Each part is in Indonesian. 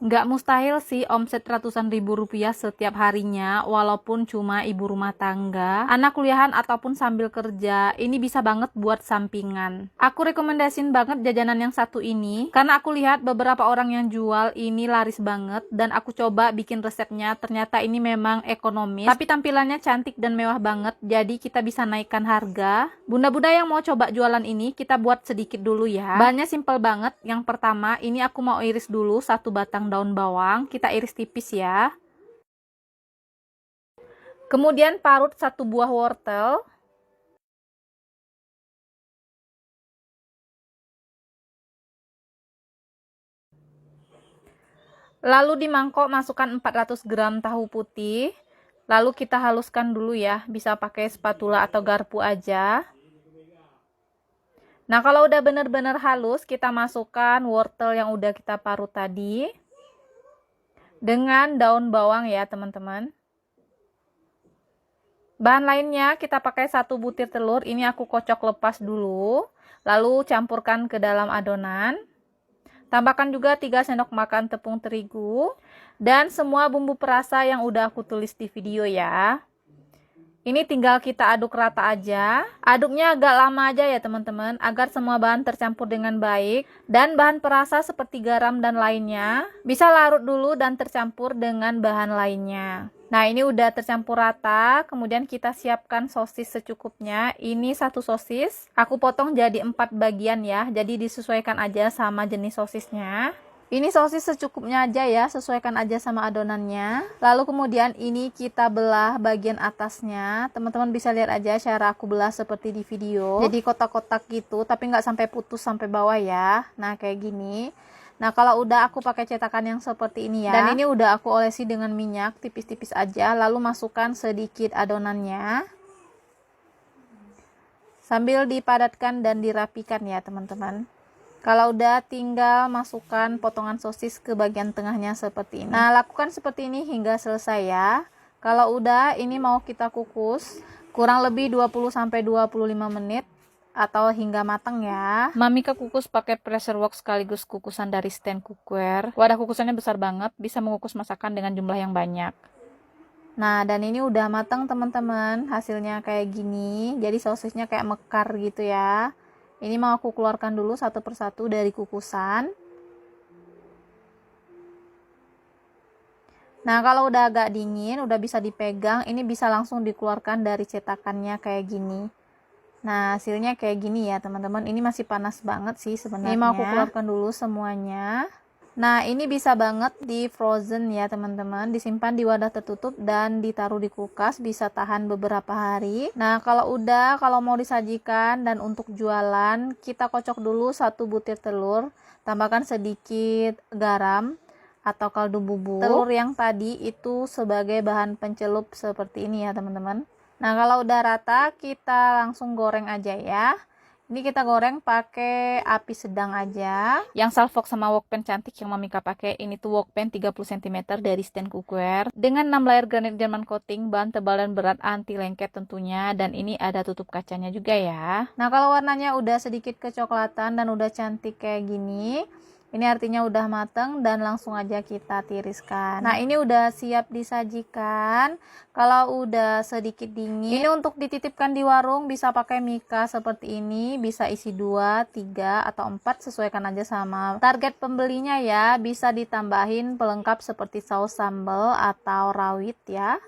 Nggak mustahil sih omset ratusan ribu rupiah setiap harinya, walaupun cuma ibu rumah tangga, anak kuliahan ataupun sambil kerja. Ini bisa banget buat sampingan. Aku rekomendasiin banget jajanan yang satu ini, karena aku lihat beberapa orang yang jual ini laris banget, dan aku coba bikin resepnya, ternyata ini memang ekonomis, tapi tampilannya cantik dan mewah banget, jadi kita bisa naikkan harga. Bunda-bunda yang mau coba jualan ini, kita buat sedikit dulu ya. Bahannya simple banget. Yang pertama, ini aku mau iris dulu satu batang daun bawang, kita iris tipis ya. Kemudian parut satu buah wortel. Lalu di mangkok masukkan 400 gram tahu putih. Lalu kita haluskan dulu ya, bisa pakai spatula atau garpu aja. Nah, kalau udah bener-bener halus, kita masukkan wortel yang udah kita parut tadi. Dengan daun bawang ya teman-teman. Bahan lainnya kita pakai 1 butir telur, ini aku kocok lepas dulu. Lalu campurkan ke dalam adonan. Tambahkan juga 3 sendok makan tepung terigu. Dan semua bumbu perasa yang udah aku tulis di video ya. Ini tinggal kita aduk rata aja. Aduknya agak lama aja ya teman-teman, agar semua bahan tercampur dengan baik. Dan bahan perasa seperti garam dan lainnya bisa larut dulu dan tercampur dengan bahan lainnya. Nah, ini udah tercampur rata. Kemudian kita siapkan sosis secukupnya. Ini 1 sosis, aku potong jadi 4 bagian ya. Jadi disesuaikan aja sama jenis sosisnya. Ini sosis secukupnya aja ya, sesuaikan aja sama adonannya. Lalu kemudian ini kita belah bagian atasnya. Teman-teman bisa lihat aja cara aku belah seperti di video. Jadi kotak-kotak gitu, tapi nggak sampai putus sampai bawah ya. Nah, kayak gini. Nah, kalau udah aku pakai cetakan yang seperti ini ya. Dan ini udah aku olesi dengan minyak tipis-tipis aja. Lalu masukkan sedikit adonannya. Sambil dipadatkan dan dirapikan ya teman-teman. Kalau udah, tinggal masukkan potongan sosis ke bagian tengahnya seperti ini. Nah, lakukan seperti ini hingga selesai ya. Kalau udah, ini mau kita kukus kurang lebih 20-25 menit atau hingga matang ya. Mamika kukus pakai pressure wok sekaligus kukusan dari stand cookware. Wadah kukusannya besar banget, bisa mengukus masakan dengan jumlah yang banyak. Nah, dan ini udah matang teman-teman. Hasilnya kayak gini. Jadi sosisnya kayak mekar gitu ya. Ini mau aku keluarkan dulu satu persatu dari kukusan. Nah, kalau udah agak dingin, udah bisa dipegang, ini bisa langsung dikeluarkan dari cetakannya kayak gini. Nah, hasilnya kayak gini ya teman-teman. Ini masih panas banget sih sebenarnya. Ini mau aku keluarkan dulu semuanya. Nah, ini bisa banget di frozen ya teman-teman, disimpan di wadah tertutup dan ditaruh di kulkas, bisa tahan beberapa hari. Nah, kalau mau disajikan dan untuk jualan, kita kocok dulu 1 butir telur, tambahkan sedikit garam atau kaldu bubuk. Telur yang tadi itu sebagai bahan pencelup seperti ini ya teman-teman. Nah, kalau udah rata, kita langsung goreng aja ya. Ini kita goreng pakai api sedang aja. Yang salvok sama wok pan cantik yang Mamika pakai ini tuh wok pan 30 cm dari stand cookware dengan 6 layer granit German coating, bahan tebal dan berat, anti lengket tentunya, dan ini ada tutup kacanya juga ya. Nah, kalau warnanya udah sedikit kecoklatan dan udah cantik kayak gini, ini artinya udah mateng dan langsung aja kita tiriskan. Nah, ini udah siap disajikan. Kalau udah sedikit dingin, ini untuk dititipkan di warung, bisa pakai mika seperti ini, bisa isi 2, 3, atau 4, sesuaikan aja sama target pembelinya ya. Bisa ditambahin pelengkap seperti saus sambal atau rawit ya.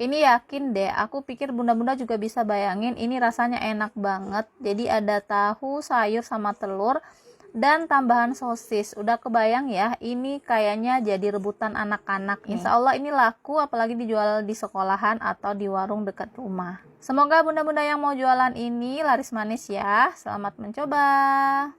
Ini yakin deh, aku pikir bunda-bunda juga bisa bayangin, ini rasanya enak banget. Jadi ada tahu, sayur, sama telur, dan tambahan sosis. Udah kebayang ya, ini kayaknya jadi rebutan anak-anak. Insya Allah ini laku, apalagi dijual di sekolahan atau di warung dekat rumah. Semoga bunda-bunda yang mau jualan ini laris manis ya. Selamat mencoba.